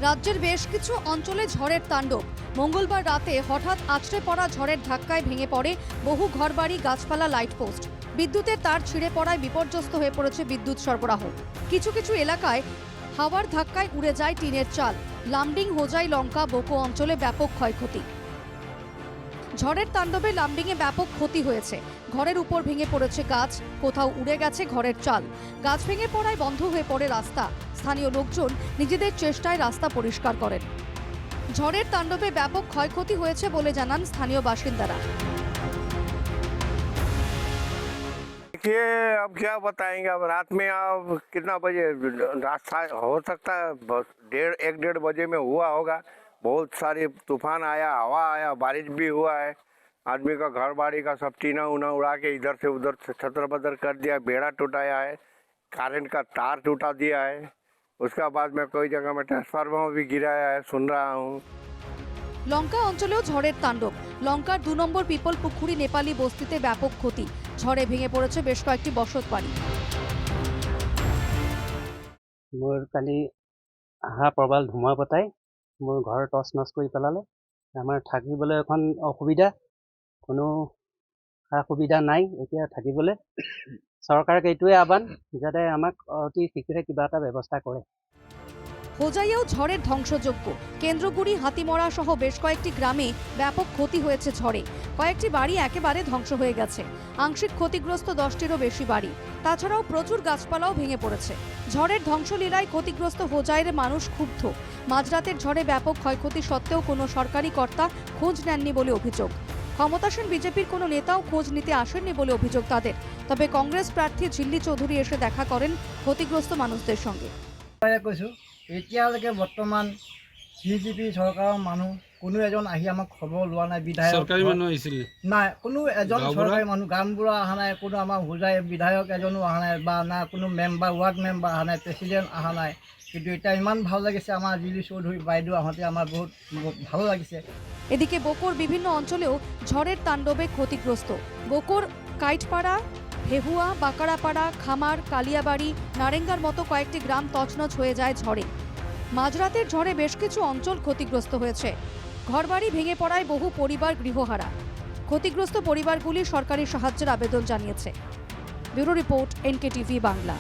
রাজ্যের বেশ কিছু অঞ্চলে ঝড়ের তাণ্ডব। মঙ্গলবার রাতে হঠাৎ আছড়ে পড়া ঝড়ের ধাক্কায় ভেঙে পড়ে বহু ঘরবাড়ি, গাছপালা, লাইট পোস্ট। বিদ্যুতের তার ছিঁড়ে পড়ায় বিপর্যস্ত হয়ে পড়েছে বিদ্যুৎ সরবরাহ। কিছু কিছু এলাকায় হাওয়ার ধাক্কায় উড়ে যায় টিনের চাল। লামডিং, হোজাই, লঙ্কা, বোকো অঞ্চলে ব্যাপক ক্ষয়ক্ষতি। ঝড়ের তাণ্ডবে লামডিংয়ে ব্যাপক ক্ষতি হয়েছে। ঘরের উপর ভেঙে পড়েছে গাছ, কোথাও উড়ে গেছে ঘরের চাল। গাছ ভেঙে পড়ায় বন্ধ হয়ে পড়ে রাস্তা। স্থানীয় লোকজন নিজেদের চেষ্টায় রাস্তা পরিষ্কার করেন। ঝড়ের তাণ্ডবে ব্যাপক ক্ষয়ক্ষতি হয়েছে বলে জানান স্থানীয় বাসিন্দারা। देखिए अब क्या बताएंगे, अब रात में अब कितना बजे रास्ता हो सकता है 1-1:30 बजे में हुआ होगा। बहुत सारी तूफान आया, हवा आया, बारिश भी हुआ है। आदमी का घर बाड़ी का सब टीना उना उड़ा के इधर से उधर छतर बदर कर दिया, बेड़ा टूटाया है, करंट का तार टूटा दिया है। उसका बाद में कोई जगह में ट्रांसफार्मर भी गिराया है, सुन रहा हूँ। লঙ্কা অঞ্চলেও ঝড়ের তাণ্ডব। লঙ্কার 2 নম্বর পিপল পুকুরি নেপালি বস্তিতে ব্যাপক ক্ষতি। ঝড়ে ভেঙে পড়েছে বেশ কয়েকটি বসত বাড়ি। মোৰ কালি আহা প্ৰবল ধুমুহা বতাই মোৰ ঘৰ টচ নচ কৰি পেলালে। আমাৰ থাকিবলৈ এখন অসুবিধা, কোনো সা সুবিধা নাই এতিয়া থাকিবলৈ। চৰকাৰক এইটোৱে আহ্বান যাতে আমাক অতি শীঘ্ৰে কিবা এটা ব্যৱস্থা কৰে। হোজাইয়েও ঝড়ের ধ্বংসযজ্ঞ। কেন্দ্রগুড়ি, হাতিমরা সহ বেশ কয়েকটি গ্রামে ব্যাপক ক্ষতি হয়েছে ঝড়ে। কয়েকটি বাড়ি একেবারে ধ্বংস হয়ে গেছে। আংশিক ক্ষতিগ্রস্ত 10টিরও বেশি বাড়ি। তাছাড়াও প্রচুর গাছপালাও ভেঙে পড়েছে। ঝড়ের ধ্বংসলীলায় ক্ষতিগ্রস্ত হোজাইয়ের মানুষ ক্ষুব্ধ। মাঝরাতের ঝড়ে ব্যাপক ক্ষয়ক্ষতি সত্ত্বেও কোনো সরকারি কর্তা খোঁজ নেননি বলে অভিযোগ। ক্ষমতাসীন বিজেপির কোনো নেতাও খোঁজ নিতে আসেননি বলে অভিযোগ তাদের। তবে কংগ্রেস প্রার্থী ঝিল্লি চৌধুরী এসে দেখা করেন ক্ষতিগ্রস্ত মানুষদের সঙ্গে। কৈছোঁ এতিয়ালৈকে বৰ্তমান বিজেপি চৰকাৰৰ মানুহ কোনো এজন আহি আমাক খবৰ লোৱা নাই। বিধায়ক চৰকাৰী মানুহ আহিছিল নাই, কোনো এজন চৰকাৰী মানুহ গামবুঢ়া অহা নাই, কোনো আমাৰ হোজাই বিধায়ক এজনো অহা নাই, বা না কোনো মেম্বাৰ, ৱাৰ্ড মেম্বাৰ অহা নাই, প্ৰেচিডেণ্ট অহা নাই। কিন্তু এতিয়া ইমান ভাল লাগিছে, আমাৰ জিলি চৌধুৰী বাইদেউ আহোঁতে আমাৰ বহুত ভালো লাগিছে। এদিকে বোকোর বিভিন্ন অঞ্চলেও ঝড়ের তাণ্ডবে ক্ষতিগ্রস্ত। বোকোর কাইটপাড়া, ভেহুয়া, বাকারাপাড়া, খামার, কালিয়াবাড়ি, নারেঙ্গার মতো কয়েকটি গ্রাম তছনছ হয়ে যায় ঝড়ে। মাঝরাতের ঝড়ে বেশ কিছু অঞ্চল ক্ষতিগ্রস্ত হয়েছে। ঘরবাড়ি ভেঙে পড়ায় বহু পরিবার গৃহহারা। ক্ষতিগ্রস্ত পরিবারগুলি সরকারি সাহায্যের আবেদন জানিয়েছে। Bureau report, NKTV Bangla.